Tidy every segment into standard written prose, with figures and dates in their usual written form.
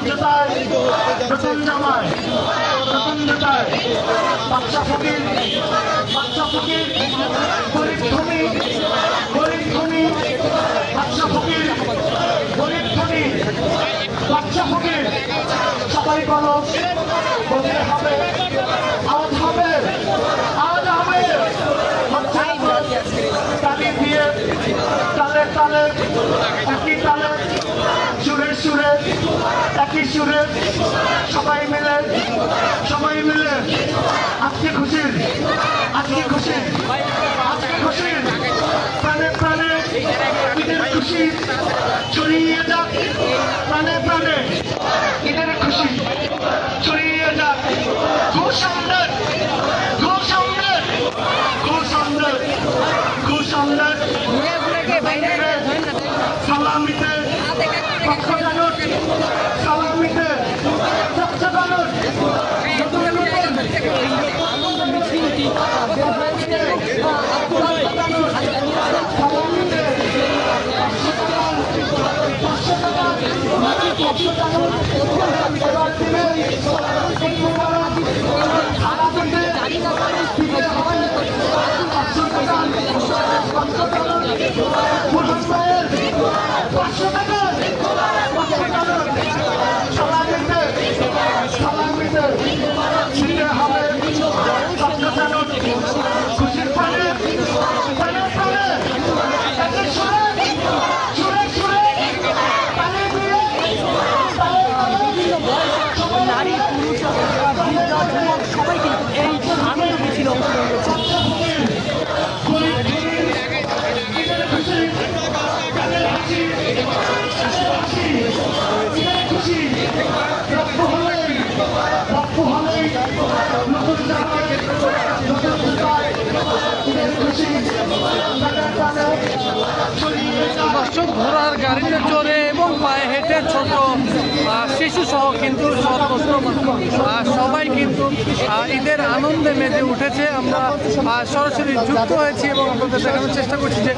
জোতায় নতুন জামায় নতুন জোতায় বাচ্চা ফকির গরিব ধনী বাচ্চা ফকির গরিব ধনী বাচ্চা ফকির সবাই বলো বলতে হবে আওয়াজ হবে তালি দিয়ে তালে তালে একই তালে সুরে একই সুরে সবাই মিলে আজকে খুশি প্রাণে প্রাণে ঈদের খুশি ছড়িয়ে যাক প্রাণে প্রাণে ঈদের খুশি ছড়িয়ে যাক সালামিতে সালামিতে নারী পুরুষ সবাই কিন্তু এই আনন্দ মিছিল অংশগ্রহণ দর্শক ঘোড়ার গাড়িতে চড়ে এবং পায়ে হেঁটে ছোট শিশু সহ কিন্তু সবাই কিন্তু ঈদের আনন্দে মেতে উঠেছে। আমরা সরাসরি যুক্ত হয়েছি এবং আপনাদের দেখানোর চেষ্টা করছি যে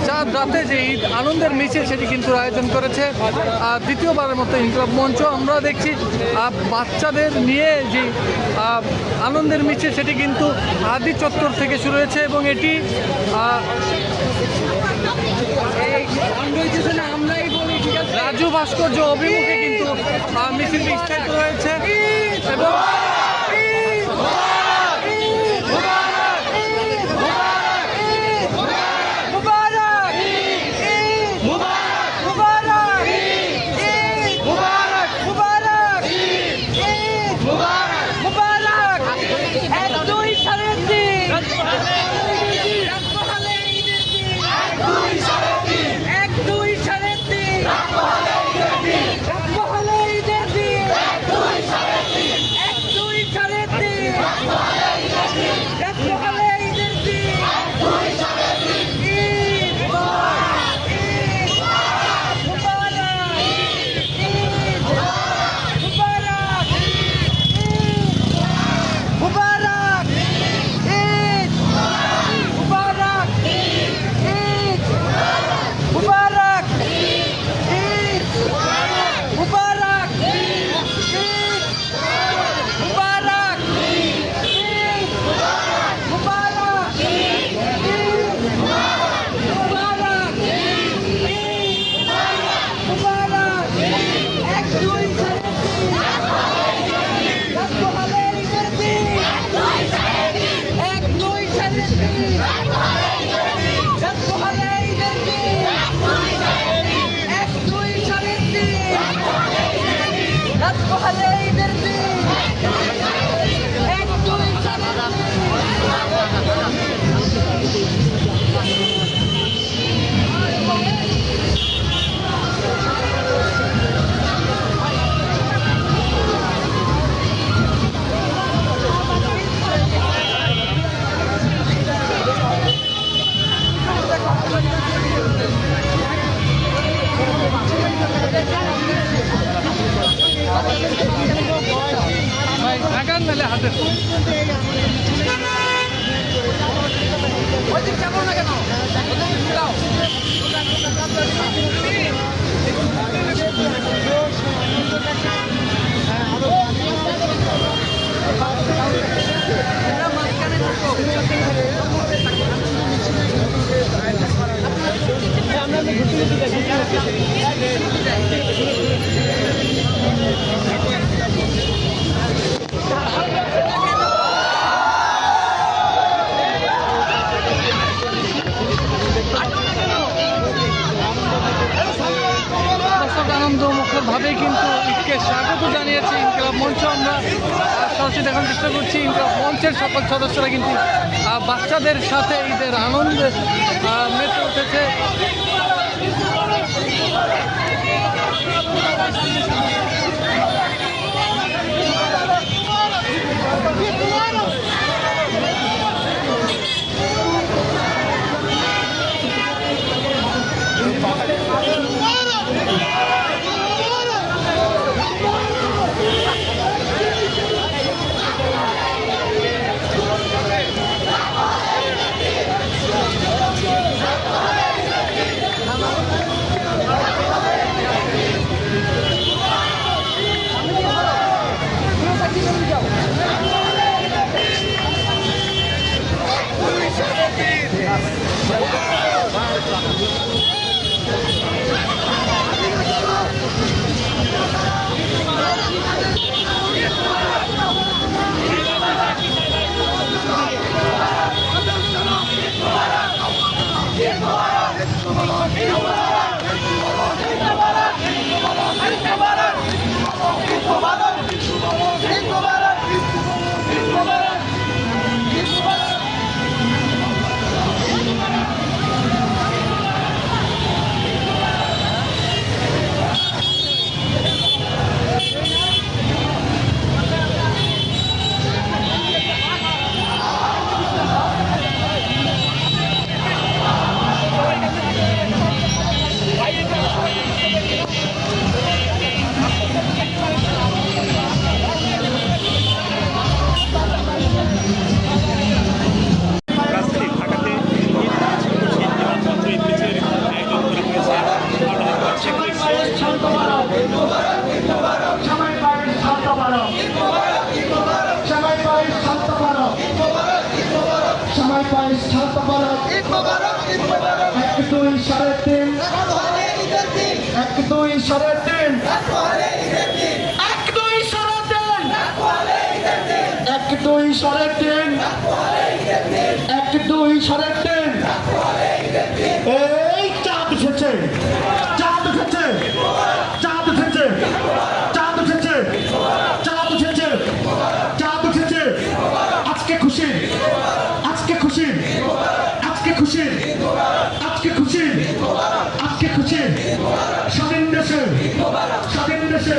চাঁদ রাতে যে ঈদ আনন্দের মিছিল সেটি কিন্তু আয়োজন করেছে দ্বিতীয়বারের মতো ইনকলাব মঞ্চ। আমরা দেখছি বাচ্চাদের নিয়ে যে আনন্দের মিছিল সেটি কিন্তু আদি চত্বর থেকে শুরু হয়েছে এবং এটি রাজু ভাস্কর্য অভিমুখে কিন্তু মিছিলটি স্থাপিত হয়েছে এবং দর্শক আনন্দ মুখরভাবে কিন্তু ঈদকে স্বাগত জানিয়েছে ইনকিলাব মঞ্চ। আমরা সরাসরি দেখার চেষ্টা করছি ইনকিলাব মঞ্চের সকল সদস্যরা কিন্তু বাচ্চাদের সাথে ঈদের আনন্দে মেতে উঠেছে। এই চাঁদ উঠেছে, চাঁদ উঠেছে, চাঁদ উঠেছে, চাঁদ উঠেছে, চাঁদ উঠেছে, চাঁদ উঠেছে। আজকে খুশি, আজকে খুশি, আজকে খুশি, আজকে খুশি, আজকে খুশি। স্বাধীন দেশে, স্বাধীন দেশে